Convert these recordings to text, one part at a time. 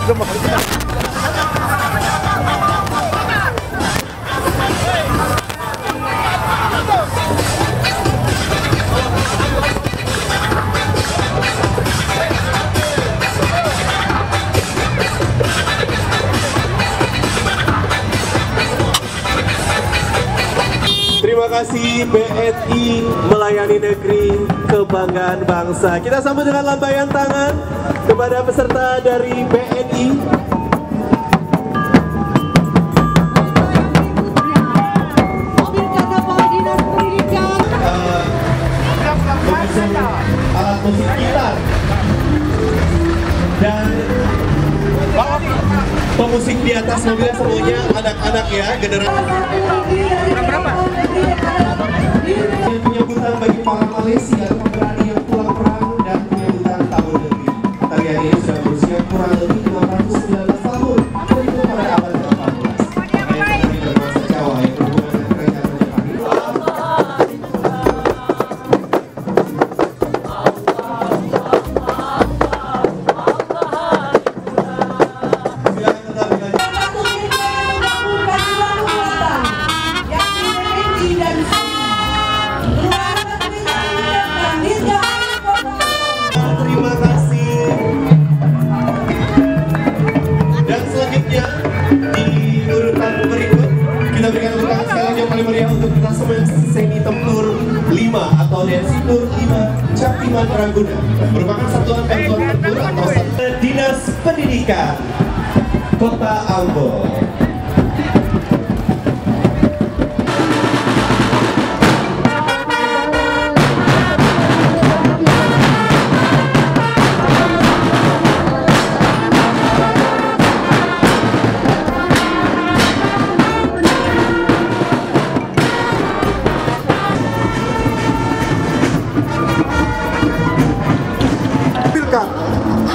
Terima kasih BNI melayani negeri, kebanggaan bangsa. Kita sambut dengan lambaian tangan kepada peserta dari BNI. Alat musik gitar dan pemusik di atas mobil semuanya anak-anak ya, generasi berapa? Penyambutan bagi para Malaysia pemberani yang pulang perang dan penyambutan tahun negeri. Tarian ini sudah berusia kurang lebih 519 tahun beribu pada abad ke-14. Makanya kami berbahasa Jawa yang berhubungan dengan kerajaan Seni Tempur 5 atau Densi Tempur 5 Caktiman Rangguna merupakan satuan bantuan tempur atau Dinas Pendidikan Kota Ambon.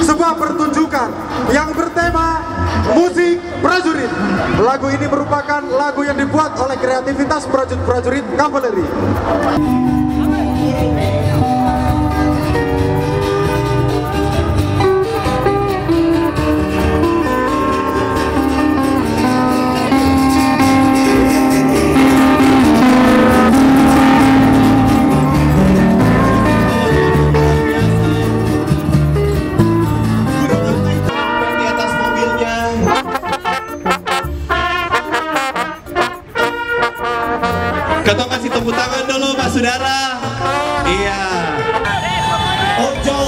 Sebuah pertunjukan yang bertema musik prajurit. Lagu ini merupakan lagu yang dibuat oleh kreativitas prajurit kavaleri. Kita kasih tepuk tangan dulu Pak Saudara. Iya. Ojol,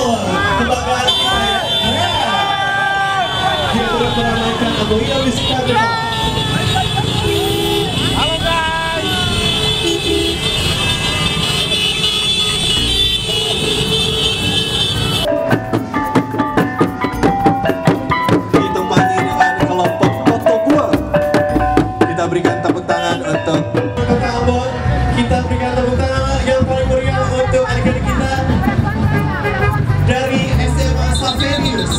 kebanggaan kita ya. Kita turut meramaikan Agoya Wisata. Halo guys. Ditemani dengan kelompok foto buah. Kita berikan tepuk tangan untuk kita berikan tepuk tangan yang paling meriah untuk adik-adik kita dari SMA Saverius.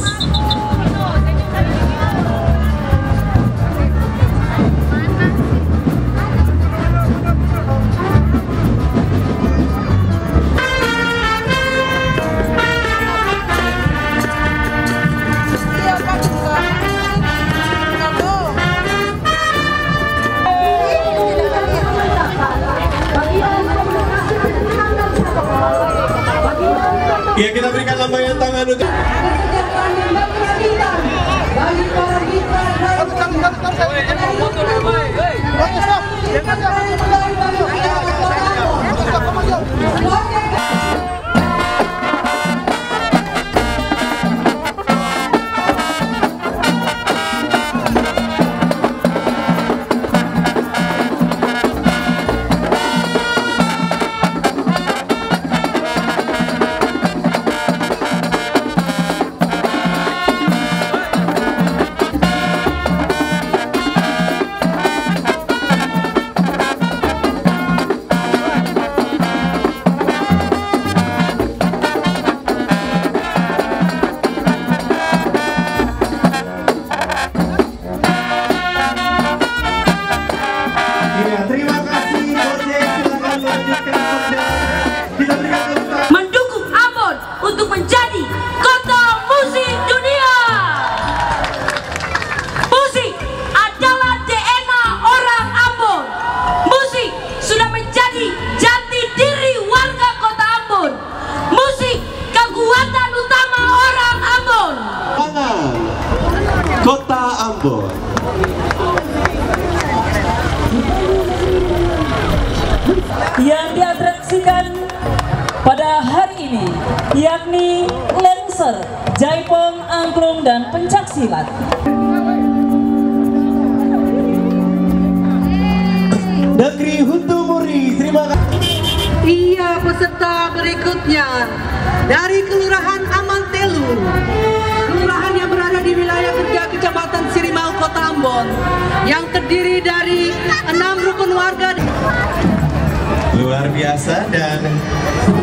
Ya, kita berikan lambaian tangan untuk kesejahteraan yang berkelanjutan bagi para mitra saksikan pada hari ini, yakni Lancer, Jaipong, Angklung, dan Pencaksilat. Negeri Hutumuri, terima kasih. Iya, peserta berikutnya dari Kelurahan Amantelu, kelurahan yang berada di wilayah kerja Kecamatan Sirimau, Kota Ambon, yang terdiri dari 6 rukun warga. Luar biasa. Dan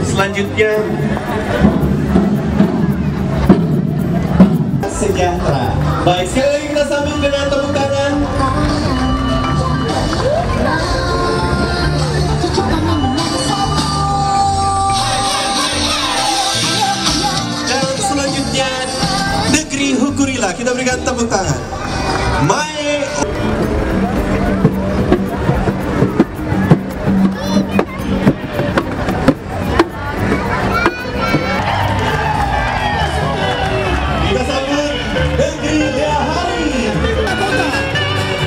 selanjutnya sejahtera. Baik, sekali lagi kita sambut dengan tepuk tangan. Dan selanjutnya Negeri Hukurila, kita berikan tepuk tangan. Mae. Kita sambut Negeri Dahari.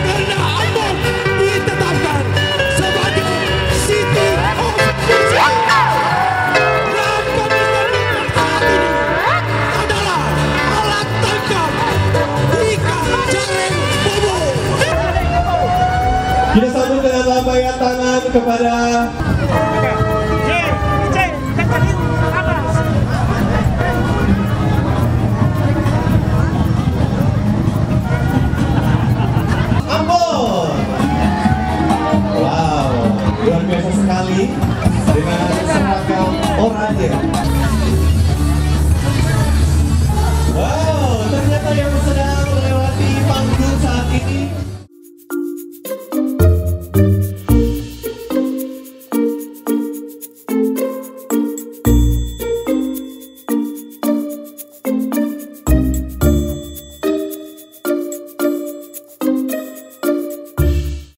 Karena Ambon ditetapkan sebagai City of Music. Dan komitmen saat ini adalah alat tangkap ikan jaring bobo. Kita sambut dengan lambaian tangan kepada Ambon. Wow, luar biasa sekali dengan seragam oranye. Wow, ternyata yang sedang melewati panggung saat ini